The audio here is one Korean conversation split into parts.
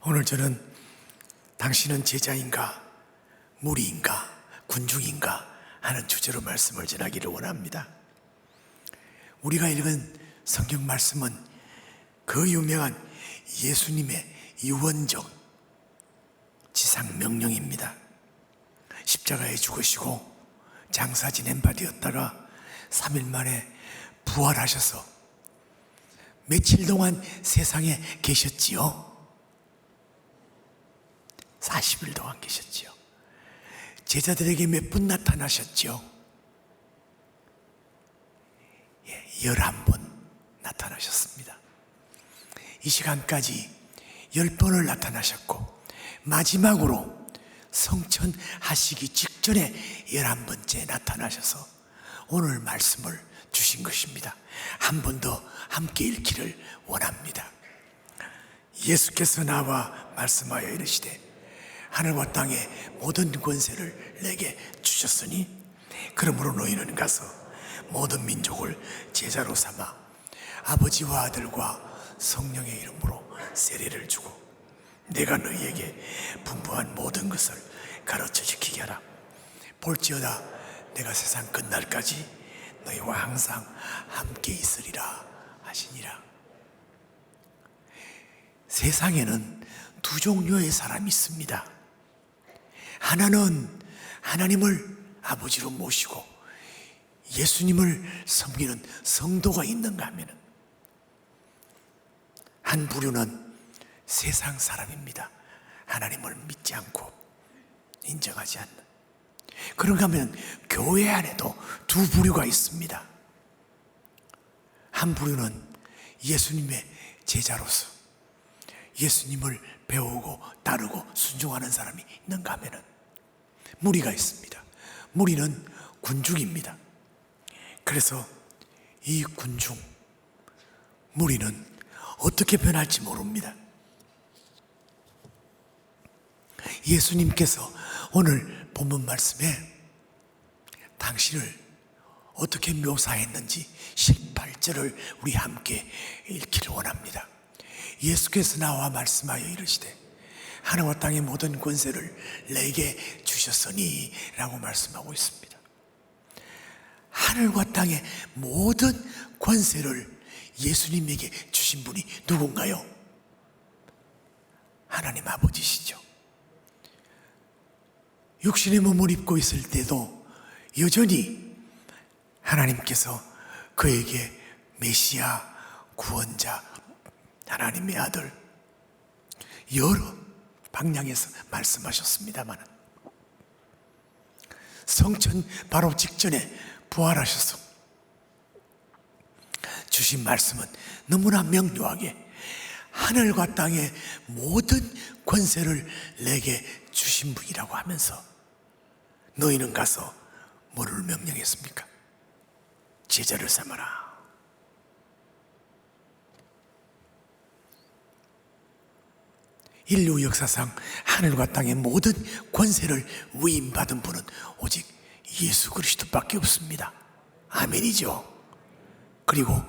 오늘 저는 당신은 제자인가, 무리인가, 군중인가 하는 주제로 말씀을 전하기를 원합니다. 우리가 읽은 성경 말씀은 그 유명한 예수님의 유언적 지상 명령입니다. 십자가에 죽으시고 장사 지낸 바 되었다가 3일 만에 부활하셔서 며칠 동안 세상에 계셨지요. 40일 동안 계셨지요. 제자들에게 몇 분 나타나셨지요? 11번 나타나셨습니다. 이 시간까지 10번을 나타나셨고 마지막으로 성천하시기 직전에 11번째 나타나셔서 오늘 말씀을 주신 것입니다. 한 번 더 함께 읽기를 원합니다. 예수께서 나와 말씀하여 이르시되 하늘과 땅의 모든 권세를 내게 주셨으니 그러므로 너희는 가서 모든 민족을 제자로 삼아 아버지와 아들과 성령의 이름으로 세례를 주고 내가 너희에게 분부한 모든 것을 가르쳐 지키게 하라. 볼지어다 내가 세상 끝날까지 너희와 항상 함께 있으리라 하시니라. 세상에는 두 종류의 사람이 있습니다. 하나는 하나님을 아버지로 모시고 예수님을 섬기는 성도가 있는가 하면 한 부류는 세상 사람입니다. 하나님을 믿지 않고 인정하지 않는. 그런가 하면 교회 안에도 두 부류가 있습니다. 한 부류는 예수님의 제자로서 예수님을 배우고 따르고 순종하는 사람이 있는가 하면 무리가 있습니다. 무리는 군중입니다. 그래서 이 군중, 무리는 어떻게 변할지 모릅니다. 예수님께서 오늘 본문 말씀에 당신을 어떻게 묘사했는지 18절을 우리 함께 읽기를 원합니다. 예수께서 나와 말씀하여 이르시되 하늘과 땅의 모든 권세를 내게 주셨으니 라고 말씀하고 있습니다. 하늘과 땅의 모든 권세를 예수님에게 주신 분이 누군가요? 하나님 아버지시죠. 육신의 몸을 입고 있을 때도 여전히 하나님께서 그에게 메시아, 구원자, 하나님의 아들 여러 방향에서 말씀하셨습니다만 성천 바로 직전에 부활하셔서 주신 말씀은 너무나 명료하게 하늘과 땅의 모든 권세를 내게 주신 분이라고 하면서 너희는 가서 뭐를 명령했습니까? 제자를 삼아라. 인류 역사상 하늘과 땅의 모든 권세를 위임받은 분은 오직 예수 그리스도밖에 없습니다. 아멘이죠. 그리고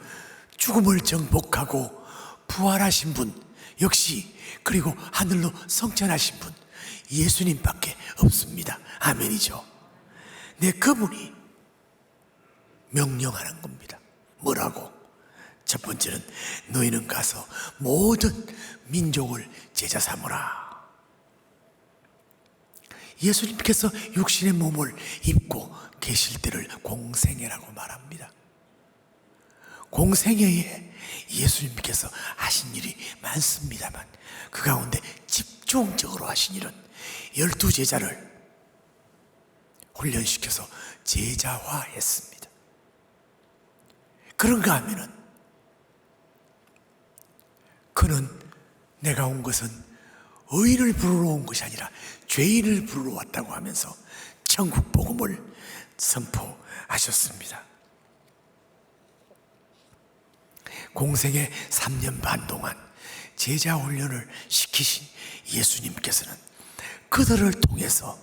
죽음을 정복하고 부활하신 분 역시 그리고 하늘로 성천하신 분 예수님밖에 없습니다. 아멘이죠. 네, 그분이 명령하는 겁니다. 뭐라고? 첫 번째는 너희는 가서 모든 민족을 제자 삼으라. 예수님께서 육신의 몸을 입고 계실 때를 공생애라고 말합니다. 공생애에 예수님께서 하신 일이 많습니다만 그 가운데 집중적으로 하신 일은 12제자를 훈련시켜서 제자화했습니다. 그런가 하면은 그는 내가 온 것은 의인을 부르러 온 것이 아니라 죄인을 부르러 왔다고 하면서 천국 복음을 선포하셨습니다. 공생의 3년 반 동안 제자 훈련을 시키신 예수님께서는 그들을 통해서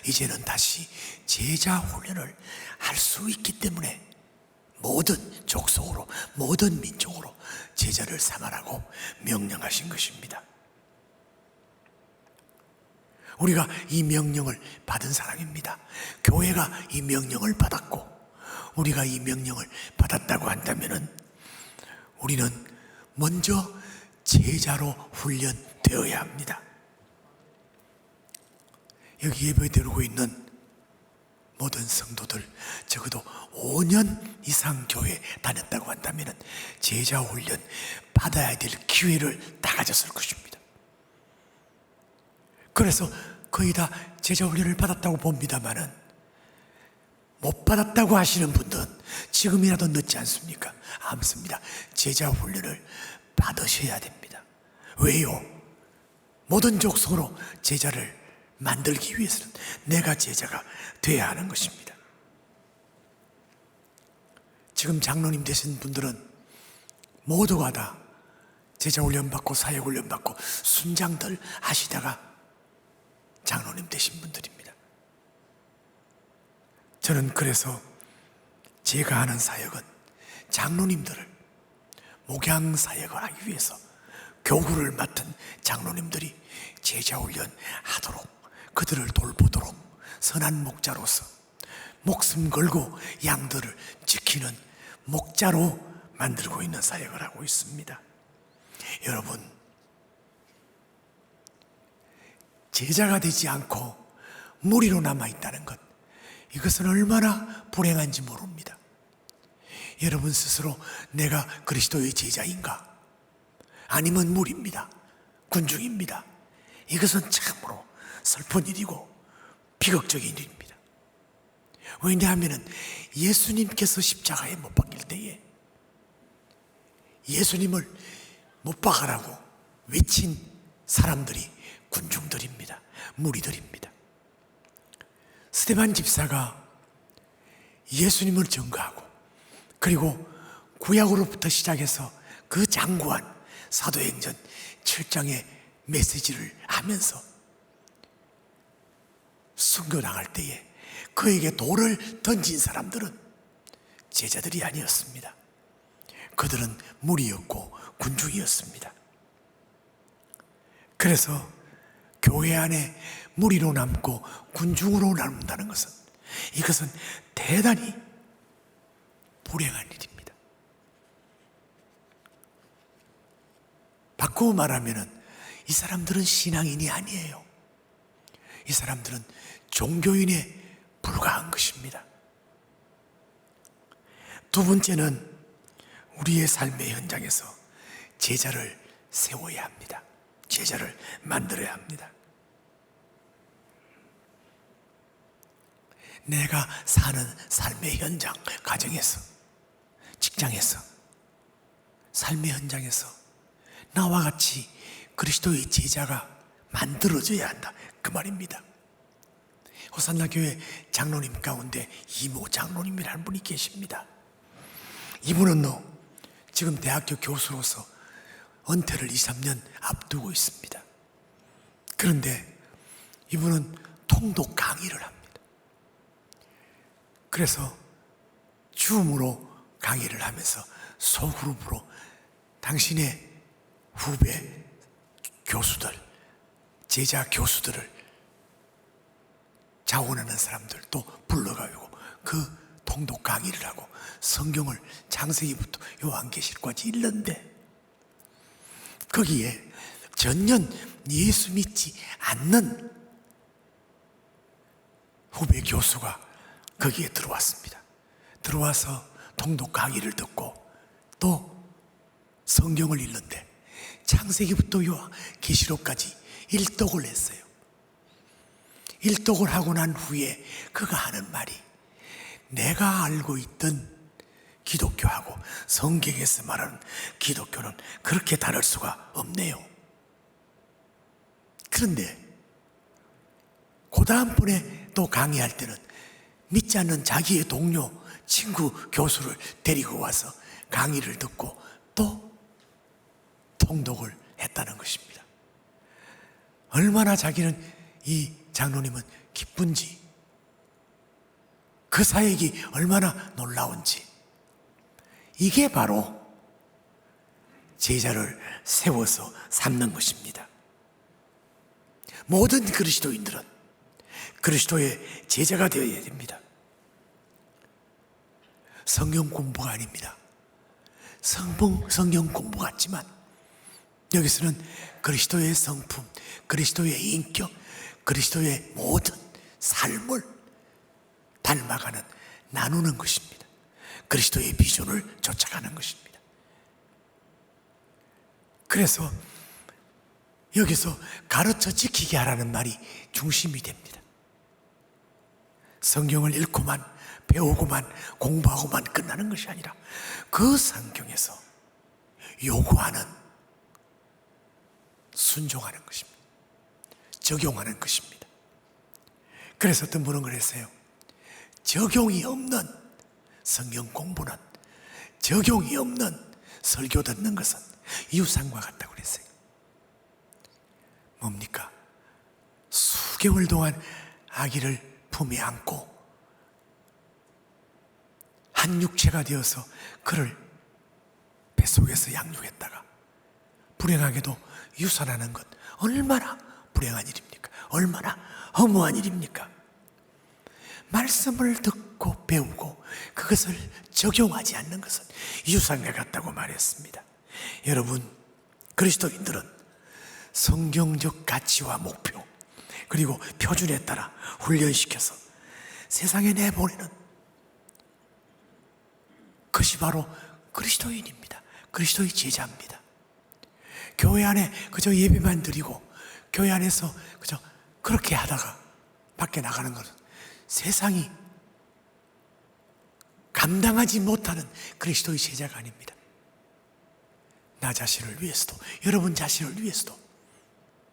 이제는 다시 제자 훈련을 할 수 있기 때문에 모든 족속으로 모든 민족으로 제자를 삼아라고 명령하신 것입니다. 우리가 이 명령을 받은 사람입니다. 교회가 이 명령을 받았고 우리가 이 명령을 받았다고 한다면 우리는 먼저 제자로 훈련되어야 합니다. 여기 예배 드리고 있는 모든 성도들 적어도 5년 이상 교회 다녔다고 한다면 제자 훈련 받아야 될 기회를 다 가졌을 것입니다. 그래서 거의 다 제자 훈련을 받았다고 봅니다만은 못 받았다고 하시는 분들은 지금이라도 늦지 않습니까? 않습니다. 제자 훈련을 받으셔야 됩니다. 왜요? 모든 족속으로 제자를 만들기 위해서는 내가 제자가 돼야 하는 것입니다. 지금 장로님 되신 분들은 모두가 다 제자 훈련 받고 사역 훈련 받고 순장들 하시다가 장로님 되신 분들입니다. 저는 그래서 제가 하는 사역은 장로님들을 목양 사역을 하기 위해서 교구를 맡은 장로님들이 제자 훈련 하도록 그들을 돌보도록 선한 목자로서 목숨 걸고 양들을 지키는 목자로 만들고 있는 사역을 하고 있습니다. 여러분, 제자가 되지 않고 무리로 남아있다는 것, 이것은 얼마나 불행한지 모릅니다. 여러분 스스로 내가 그리스도의 제자인가? 아니면 무리입니다. 군중입니다. 이것은 참으로 슬픈 일이고 비극적인 일입니다. 왜냐하면 예수님께서 십자가에 못 박힐 때에 예수님을 못 박으라고 외친 사람들이 군중들입니다. 무리들입니다. 스데반 집사가 예수님을 증거하고 그리고 구약으로부터 시작해서 그 장구한 사도행전 7장의 메시지를 하면서 순교당할 때에 그에게 돌을 던진 사람들은 제자들이 아니었습니다. 그들은 무리였고 군중이었습니다. 그래서 교회 안에 무리로 남고 군중으로 남는다는 것은 이것은 대단히 불행한 일입니다. 바꾸어 말하면 이 사람들은 신앙인이 아니에요. 이 사람들은 종교인에 불과한 것입니다. 두 번째는 우리의 삶의 현장에서 제자를 세워야 합니다. 제자를 만들어야 합니다. 내가 사는 삶의 현장, 가정에서, 직장에서, 삶의 현장에서 나와 같이 그리스도의 제자가 만들어져야 한다. 그 말입니다. 호산나 교회 장로님 가운데 이모 장로님이라는 분이 계십니다. 이분은 지금 대학교 교수로서 은퇴를 2, 3년 앞두고 있습니다. 그런데 이분은 통독 강의를 합니다. 그래서 줌으로 강의를 하면서 소그룹으로 당신의 후배 교수들, 제자 교수들을 자원하는 사람들도 불러가지고 그 통독 강의를 하고 성경을 창세기부터 요한계시록까지 읽는데 거기에 전년 예수 믿지 않는 후배 교수가 거기에 들어왔습니다. 들어와서 통독 강의를 듣고 또 성경을 읽는데 창세기부터 요한계시록까지 일독을 했어요. 일독을 하고 난 후에 그가 하는 말이 내가 알고 있던 기독교하고 성경에서 말하는 기독교는 그렇게 다를 수가 없네요. 그런데 그 다음번에 또 강의할 때는 믿지 않는 자기의 동료, 친구, 교수를 데리고 와서 강의를 듣고 또 통독을 했다는 것입니다. 얼마나 자기는 이 장로님은 기쁜지, 그 사역이 얼마나 놀라운지, 이게 바로 제자를 세워서 삼는 것입니다. 모든 그리스도인들은 그리스도의 제자가 되어야 됩니다. 성경 공부가 아닙니다. 성경 공부 같지만 여기서는 그리스도의 성품, 그리스도의 인격, 그리스도의 모든 삶을 닮아가는, 나누는 것입니다. 그리스도의 비전을 쫓아가는 것입니다. 그래서 여기서 가르쳐 지키게 하라는 말이 중심이 됩니다. 성경을 읽고만 배우고만 공부하고만 끝나는 것이 아니라 그 성경에서 요구하는, 순종하는 것입니다. 적용하는 것입니다. 그래서 어떤 분은 그랬어요. 적용이 없는 성경 공부는, 적용이 없는 설교 듣는 것은 유산과 같다고 그랬어요. 뭡니까? 수개월 동안 아기를 품에 안고 한 육체가 되어서 그를 뱃속에서 양육했다가 불행하게도 유산하는 것, 얼마나 불행한 일입니까? 얼마나 허무한 일입니까? 말씀을 듣고 배우고 그것을 적용하지 않는 것은 유산과 같다고 말했습니다. 여러분, 그리스도인들은 성경적 가치와 목표 그리고 표준에 따라 훈련시켜서 세상에 내보내는 그것이 바로 그리스도인입니다. 그리스도의 제자입니다. 교회 안에 그저 예배만 드리고 교회 안에서 그저 그렇게 하다가 밖에 나가는 것은 세상이 감당하지 못하는 그리스도의 제자가 아닙니다. 나 자신을 위해서도, 여러분 자신을 위해서도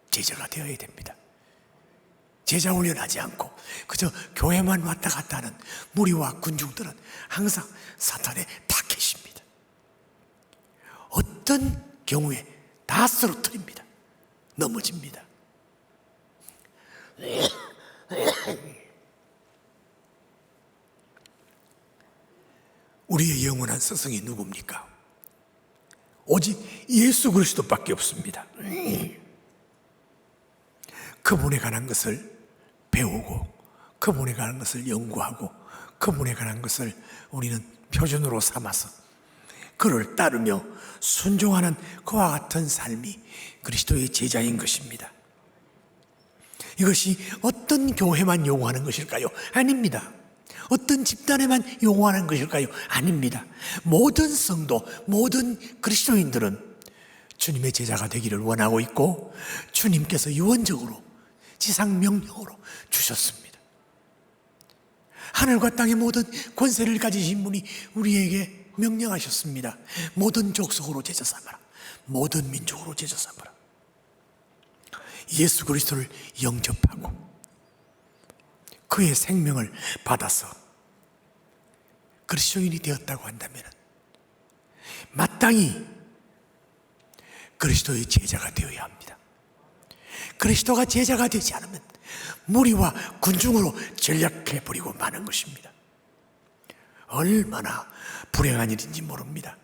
제자가 되어야 됩니다. 제자 훈련하지 않고 그저 교회만 왔다 갔다 하는 무리와 군중들은 항상 사탄의 타겟입니다. 어떤 경우에 다 쓰러뜨립니다. 넘어집니다. 우리의 영원한 스승이 누굽니까? 오직 예수 그리스도밖에 없습니다. 그분에 관한 것을 배우고 그분에 관한 것을 연구하고 그분에 관한 것을 우리는 표준으로 삼아서 그를 따르며 순종하는 그와 같은 삶이 그리스도의 제자인 것입니다. 이것이 어떤 교회만 요구하는 것일까요? 아닙니다. 어떤 집단에만 요구하는 것일까요? 아닙니다. 모든 성도, 모든 그리스도인들은 주님의 제자가 되기를 원하고 있고 주님께서 유언적으로 지상 명령으로 주셨습니다. 하늘과 땅의 모든 권세를 가지신 분이 우리에게 명령하셨습니다. 모든 족속으로 제자 삼아라. 모든 민족으로 제자 삼아라. 예수 그리스도를 영접하고 그의 생명을 받아서 그리스도인이 되었다고 한다면 마땅히 그리스도의 제자가 되어야 합니다. 그리스도가 제자가 되지 않으면 무리와 군중으로 전략해버리고 마는 것입니다. 얼마나 불행한 일인지 모릅니다.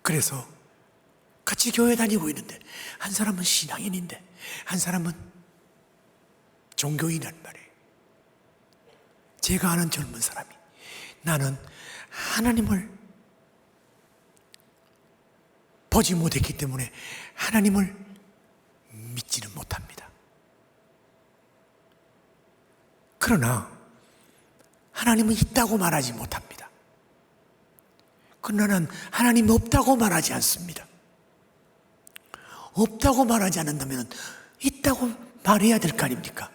그래서 같이 교회 다니고 있는데 한 사람은 신앙인인데 한 사람은 종교인이란 말이에요. 제가 아는 젊은 사람이 나는 하나님을 보지 못했기 때문에 하나님을 믿지는 못합니다. 그러나 하나님은 있다고 말하지 못합니다. 그러나 나는 하나님이 없다고 말하지 않습니다. 없다고 말하지 않는다면 있다고 말해야 될 거 아닙니까?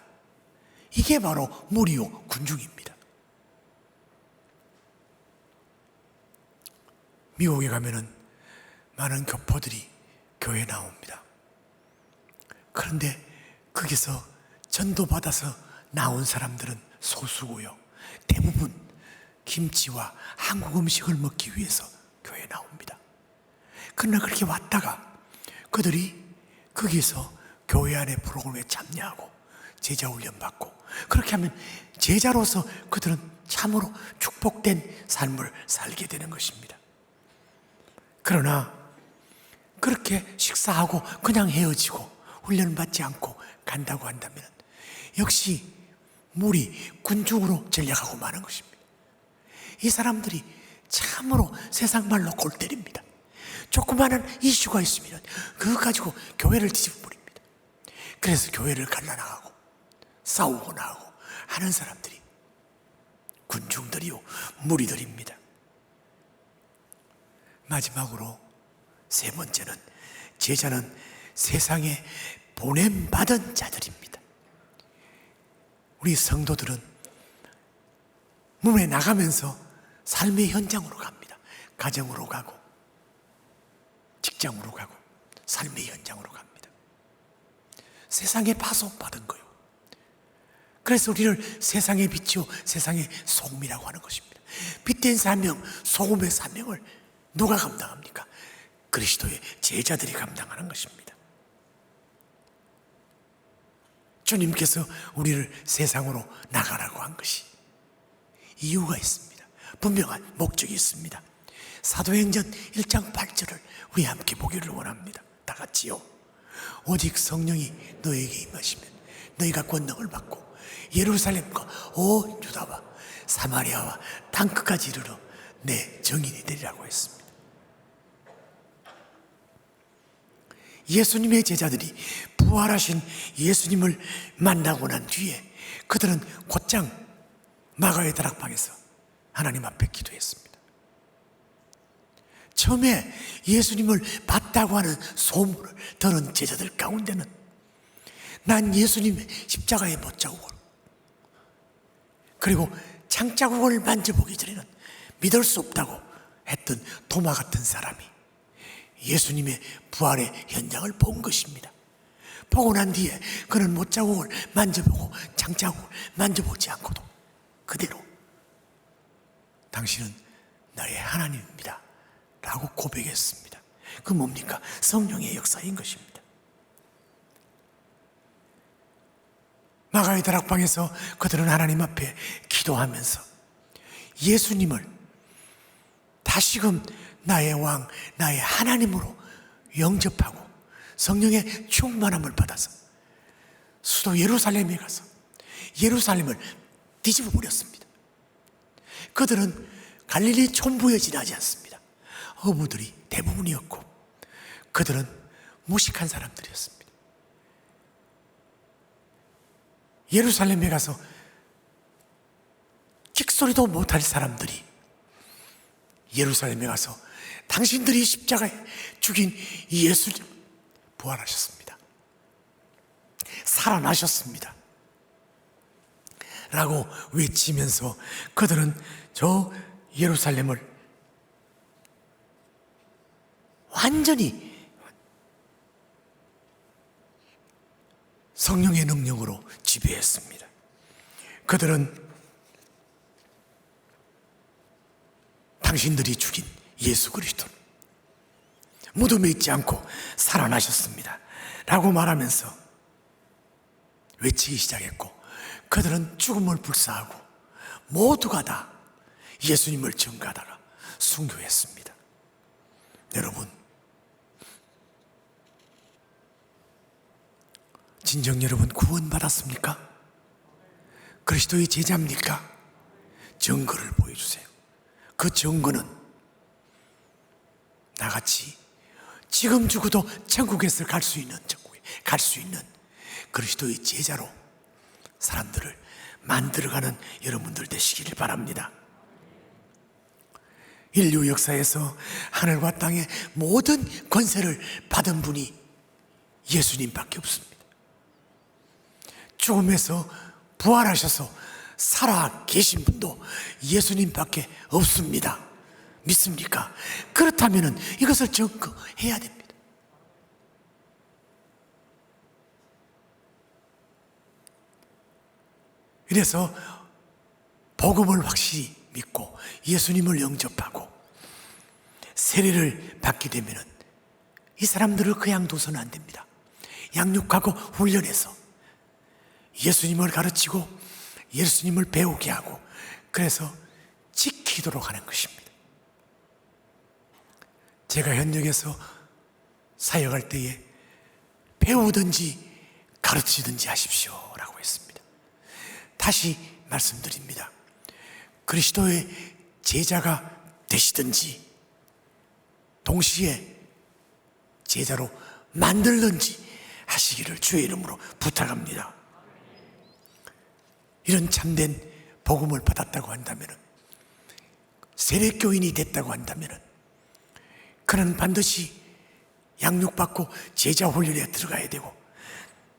이게 바로 무리요 군중입니다. 미국에 가면은 많은 교포들이 교회에 나옵니다. 그런데 거기서 전도받아서 나온 사람들은 소수고요. 대부분 김치와 한국 음식을 먹기 위해서 교회에 나옵니다. 그러나 그렇게 왔다가 그들이 거기서 교회 안의 프로그램에 참여하고 제자 훈련 받고 그렇게 하면 제자로서 그들은 참으로 축복된 삶을 살게 되는 것입니다. 그러나 그렇게 식사하고 그냥 헤어지고 훈련 받지 않고 한다고 한다면 역시 무리, 군중으로 전략하고 마는 것입니다. 이 사람들이 참으로 세상 말로 골 때립니다. 조그마한 이슈가 있으면 그거 가지고 교회를 뒤집어 버립니다. 그래서 교회를 갈라나가고 싸우고 나가고 하는 사람들이 군중들이요, 무리들입니다. 마지막으로 세 번째는, 제자는 세상에 보냄받은 자들입니다. 우리 성도들은 몸에 나가면서 삶의 현장으로 갑니다. 가정으로 가고 직장으로 가고 삶의 현장으로 갑니다. 세상에 파송받은 거요. 그래서 우리를 세상의 빛이요 세상의 소금이라고 하는 것입니다. 빛된 사명, 소금의 사명을 누가 감당합니까? 그리스도의 제자들이 감당하는 것입니다. 주님께서 우리를 세상으로 나가라고 한 것이 이유가 있습니다. 분명한 목적이 있습니다. 사도행전 1장 8절을 우리 함께 보기를 원합니다. 다 같이요. 오직 성령이 너에게 임하시면 너희가 권능을 받고 예루살렘과 온 유다와 사마리아와 땅끝까지 이르러 내 증인이 되리라고 했습니다. 예수님의 제자들이 부활하신 예수님을 만나고 난 뒤에 그들은 곧장 마가의 다락방에서 하나님 앞에 기도했습니다. 처음에 예수님을 봤다고 하는 소문을 들은 제자들 가운데는 난 예수님의 십자가의 못자국을 그리고 창자국을 만져보기 전에는 믿을 수 없다고 했던 도마 같은 사람이 예수님의 부활의 현장을 본 것입니다. 보고 난 뒤에 그는 못자국을 만져보고 창자국을 만져보지 않고도 그대로 당신은 나의 하나님입니다 라고 고백했습니다. 그 뭡니까? 성령의 역사인 것입니다. 마가의 다락방에서 그들은 하나님 앞에 기도하면서 예수님을 다시금 나의 왕, 나의 하나님으로 영접하고 성령의 충만함을 받아서 수도 예루살렘에 가서 예루살렘을 뒤집어 버렸습니다. 그들은 갈릴리 촌부에 지나지 않습니다. 어부들이 대부분이었고 그들은 무식한 사람들이었습니다. 예루살렘에 가서 끽소리도 못할 사람들이 예루살렘에 가서 당신들이 십자가에 죽인 예수님 부활하셨습니다. 살아나셨습니다. 라고 외치면서 그들은 저 예루살렘을 완전히 성령의 능력으로 지배했습니다. 그들은 당신들이 죽인 예수 그리스도 무덤에 있지 않고 살아나셨습니다 라고 말하면서 외치기 시작했고 그들은 죽음을 불사하고 모두가 다 예수님을 증거하다가 순교했습니다. 여러분, 진정 여러분 구원받았습니까? 그리스도의 제자입니까? 증거를 보여주세요. 그 증거는 나같이 지금 죽어도 천국에서 갈 수 있는 천국에 갈 수 있는 그리스도의 제자로 사람들을 만들어가는 여러분들 되시기를 바랍니다. 인류 역사에서 하늘과 땅의 모든 권세를 받은 분이 예수님밖에 없습니다. 죽음에서 부활하셔서 살아 계신 분도 예수님밖에 없습니다. 믿습니까? 그렇다면 이것을 증거해야 됩니다. 그래서 복음을 확실히 믿고 예수님을 영접하고 세례를 받게 되면 이 사람들을 그냥 둬서는 안 됩니다. 양육하고 훈련해서 예수님을 가르치고 예수님을 배우게 하고 그래서 지키도록 하는 것입니다. 제가 현역에서 사역할 때에 배우든지 가르치든지 하십시오라고 했습니다. 다시 말씀드립니다. 그리스도의 제자가 되시든지 동시에 제자로 만들든지 하시기를 주의 이름으로 부탁합니다. 이런 참된 복음을 받았다고 한다면, 세례교인이 됐다고 한다면, 그는 반드시 양육받고 제자 훈련에 들어가야 되고,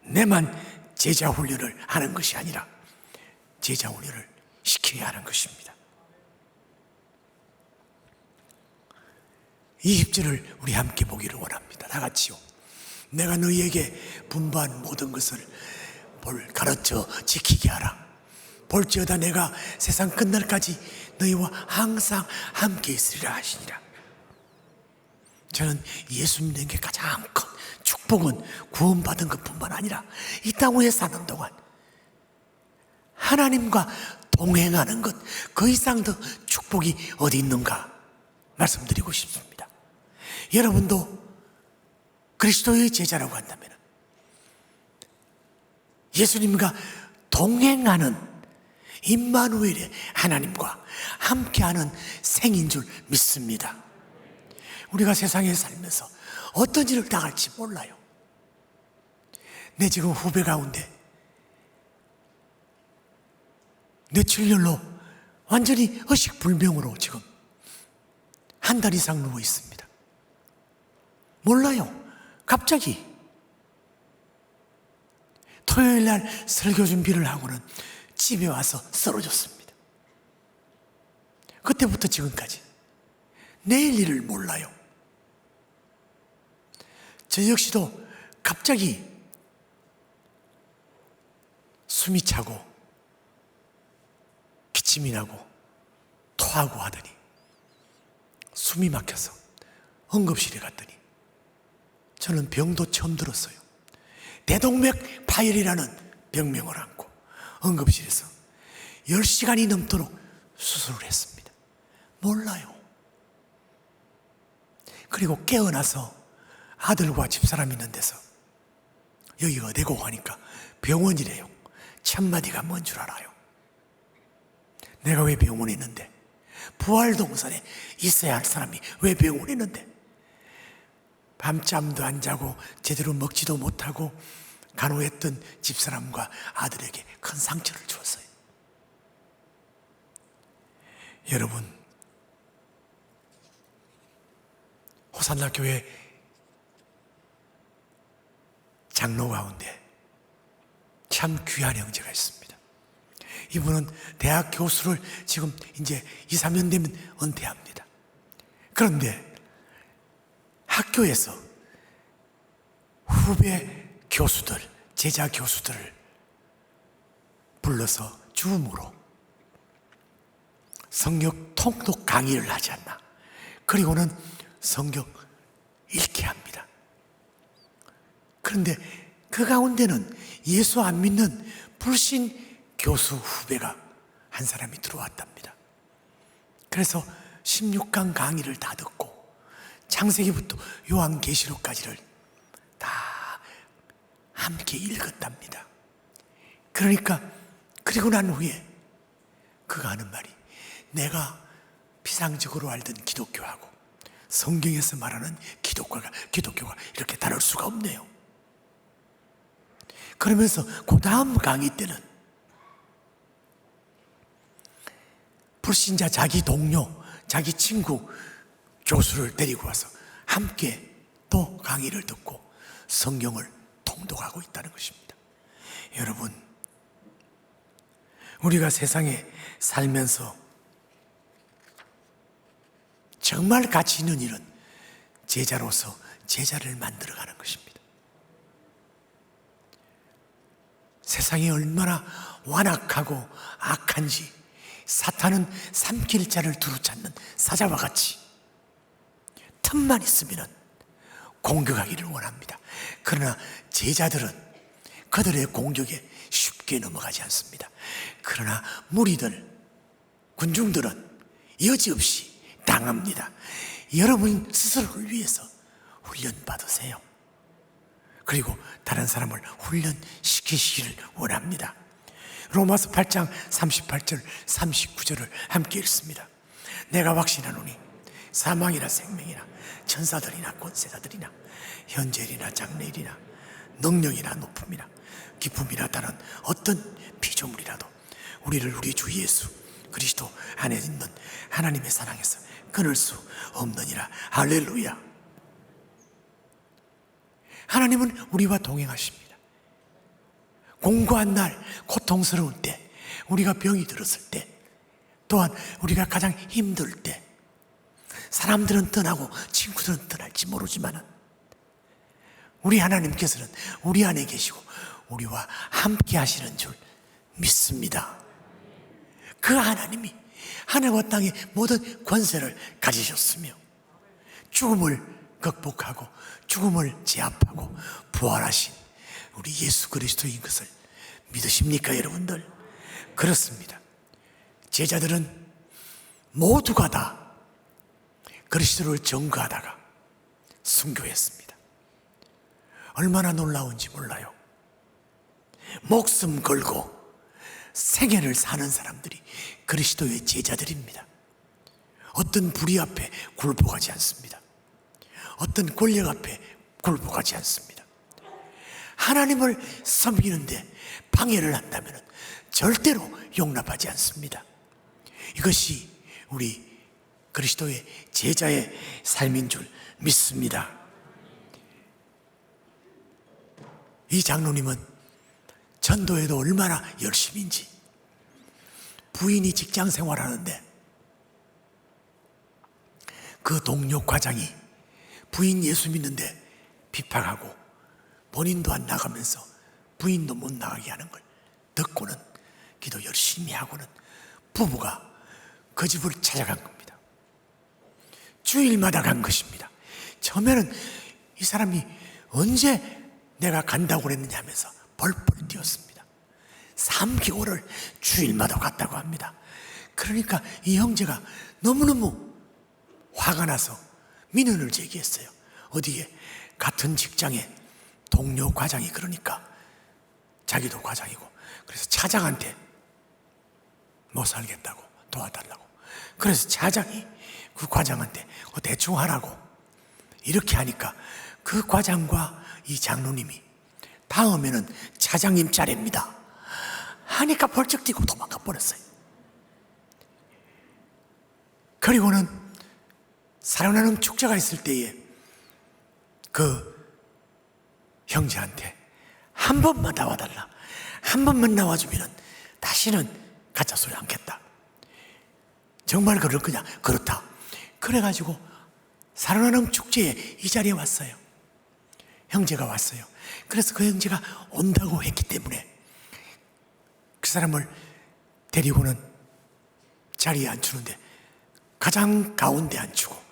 내만 제자 훈련을 하는 것이 아니라 제자 훈련을 시켜야 하는 것입니다. 20절을 우리 함께 보기를 원합니다. 다 같이요. 내가 너희에게 분부한 모든 것을 가르쳐 지키게 하라. 볼지어다 내가 세상 끝날까지 너희와 항상 함께 있으리라 하시니라. 저는 예수님에게 가장 큰 축복은 구원받은 것뿐만 아니라 이 땅 위에 사는 동안 하나님과 동행하는 것, 그 이상 더 축복이 어디 있는가 말씀드리고 싶습니다. 여러분도 그리스도의 제자라고 한다면 예수님과 동행하는 임마누엘의 하나님과 함께하는 생인 줄 믿습니다. 우리가 세상에 살면서 어떤 일을 당할지 몰라요. 내 지금 후배 가운데 뇌출혈로 완전히 의식불명으로 지금 한 달 이상 누워 있습니다. 몰라요. 갑자기 토요일 날 설교 준비를 하고는 집에 와서 쓰러졌습니다. 그때부터 지금까지 내일 일을 몰라요. 저 역시도 갑자기 숨이 차고 기침이 나고 토하고 하더니 숨이 막혀서 응급실에 갔더니 저는 병도 처음 들었어요. 대동맥 파열이라는 병명을 안고 응급실에서 10시간이 넘도록 수술을 했습니다. 몰라요. 그리고 깨어나서 아들과 집사람 있는 데서 여기가 어디고 하니까 병원이래요. 첫마디가 뭔 줄 알아요? 내가 왜 병원에 있는데? 부활동산에 있어야 할 사람이 왜 병원에 있는데? 밤잠도 안 자고 제대로 먹지도 못하고 간호했던 집사람과 아들에게 큰 상처를 주었어요. 여러분, 호산나 교회 장로 가운데 참 귀한 형제가 있습니다. 이분은 대학 교수를 지금 이제 2, 3년 되면 은퇴합니다. 그런데 학교에서 후배 교수들, 제자 교수들을 불러서 줌으로 성경 통독 강의를 하지 않나. 그리고는 성경 읽게 합니다. 그런데 그 가운데는 예수 안 믿는 불신 교수 후배가 한 사람이 들어왔답니다. 그래서 16강 강의를 다 듣고 창세기부터 요한계시록까지를 다 함께 읽었답니다. 그러니까 그리고 난 후에 그가 하는 말이, 내가 피상적으로 알던 기독교하고 성경에서 말하는 기독교가 이렇게 다를 수가 없네요. 그러면서 그 다음 강의 때는 불신자 자기 동료, 자기 친구 교수를 데리고 와서 함께 또 강의를 듣고 성경을 통독하고 있다는 것입니다. 여러분, 우리가 세상에 살면서 정말 가치 있는 일은 제자로서 제자를 만들어가는 것입니다. 세상이 얼마나 완악하고 악한지 사탄은 삼킬 자를 두루찾는 사자와 같이 틈만 있으면 공격하기를 원합니다. 그러나 제자들은 그들의 공격에 쉽게 넘어가지 않습니다. 그러나 무리들, 군중들은 여지없이 당합니다. 여러분 스스로를 위해서 훈련 받으세요. 그리고 다른 사람을 훈련시키시기를 원합니다. 로마서 8장 38절 39절을 함께 읽습니다. 내가 확신하노니 사망이나 생명이나 천사들이나 권세자들이나 현재일이나 장래일이나 능력이나 높음이나 기쁨이나 다른 어떤 피조물이라도 우리를 우리 주 예수 그리스도 안에 있는 하나님의 사랑에서 끊을 수 없느니라. 할렐루야. 하나님은 우리와 동행하십니다. 공고한 날, 고통스러울 때, 우리가 병이 들었을 때, 또한 우리가 가장 힘들 때, 사람들은 떠나고 친구들은 떠날지 모르지만 우리 하나님께서는 우리 안에 계시고 우리와 함께 하시는 줄 믿습니다. 그 하나님이 하늘과 땅의 모든 권세를 가지셨으며 죽음을 극복하고 죽음을 제압하고 부활하신 우리 예수 그리스도인 것을 믿으십니까, 여러분들? 그렇습니다. 제자들은 모두가 다 그리스도를 전거하다가 순교했습니다. 얼마나 놀라운지 몰라요. 목숨 걸고 생애를 사는 사람들이 그리스도의 제자들입니다. 어떤 불의 앞에 굴복하지 않습니다. 어떤 권력 앞에 굴복하지 않습니다. 하나님을 섬기는데 방해를 한다면 절대로 용납하지 않습니다. 이것이 우리 그리스도의 제자의 삶인 줄 믿습니다. 이 장로님은 전도에도 얼마나 열심인지, 부인이 직장 생활하는데 그 동료 과장이 부인 예수 믿는데 비판하고 본인도 안 나가면서 부인도 못 나가게 하는 걸 듣고는 기도 열심히 하고는 부부가 그 집을 찾아간 겁니다. 주일마다 간 것입니다. 처음에는 이 사람이 언제 내가 간다고 그랬느냐 하면서 벌벌 뛰었습니다. 3개월을 주일마다 갔다고 합니다. 그러니까 이 형제가 너무너무 화가 나서 민원을 제기했어요. 어디에? 같은 직장에 동료 과장이 그러니까 자기도 과장이고, 그래서 차장한테 못 살겠다고 도와달라고. 그래서 차장이 그 과장한테 대충 하라고 이렇게 하니까 그 과장과 이 장로님이 다음에는 차장님 차례입니다 하니까 벌쩍 뛰고 도망가 버렸어요. 그리고는 살아나는 축제가 있을 때에 그 형제한테 한 번만 나와달라, 한 번만 나와주면 다시는 가짜 소리 않겠다. 정말 그냥 그렇다. 그래가지고 살아나는 축제에 이 자리에 왔어요. 형제가 왔어요. 그래서 그 형제가 온다고 했기 때문에 그 사람을 데리고는 자리에 앉히는데 가장 가운데 앉히고,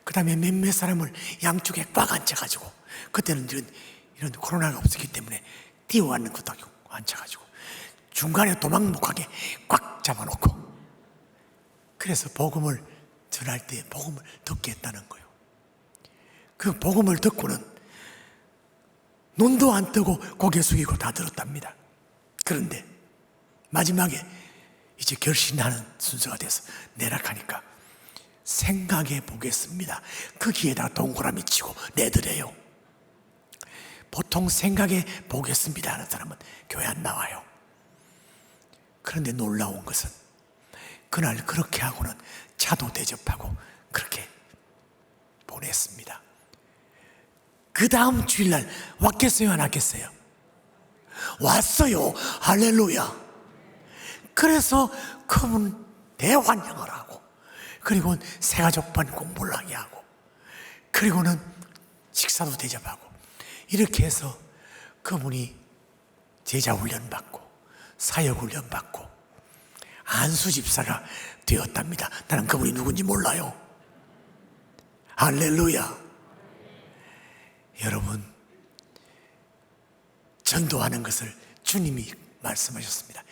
그 다음에 몇몇 사람을 양쪽에 꽉 앉혀가지고, 그때는 이런 코로나가 없었기 때문에 뛰어앉는 것도 아니고 앉혀가지고 중간에 도망 못 가게 꽉 잡아놓고, 그래서 복음을 전할 때 복음을 듣게 했다는 거예요. 그 복음을 듣고는 눈도 안 뜨고 고개 숙이고 다 들었답니다. 그런데 마지막에 이제 결심하는 순서가 돼서 내락하니까 생각해 보겠습니다. 거기에다 동그라미 치고 내드려요. 보통 생각해 보겠습니다 하는 사람은 교회 안 나와요. 그런데 놀라운 것은 그날 그렇게 하고는 차도 대접하고 그렇게 보냈습니다. 그 다음 주일날 왔겠어요, 안 왔겠어요? 왔어요. 할렐루야. 그래서 그분 대환영을 하고, 그리고 새가족반 공부를 하게 하고, 그리고는 식사도 대접하고, 이렇게 해서 그분이 제자 훈련 받고 사역 훈련 받고 안수 집사가 되었답니다. 나는 그분이 누군지 몰라요. 할렐루야. 여러분, 전도하는 것을 주님이 말씀하셨습니다.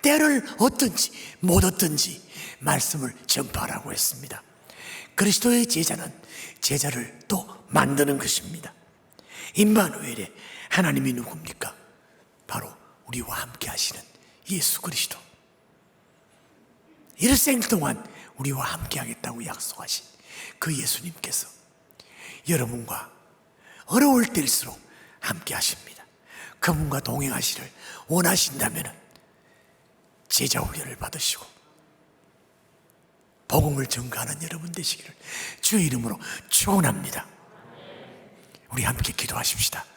때를 얻든지 못 얻든지 말씀을 전파하라고 했습니다. 그리스도의 제자는 제자를 또 만드는 것입니다. 임마누엘의 하나님이 누굽니까? 바로 우리와 함께 하시는 예수 그리스도. 일생 동안 우리와 함께 하겠다고 약속하신 그 예수님께서 여러분과 어려울 때일수록 함께 하십니다. 그분과 동행하시를 원하신다면 제자 훈련을 받으시고 복음을 전가하는 여러분 되시기를 주의 이름으로 축원합니다. 우리 함께 기도하십시다.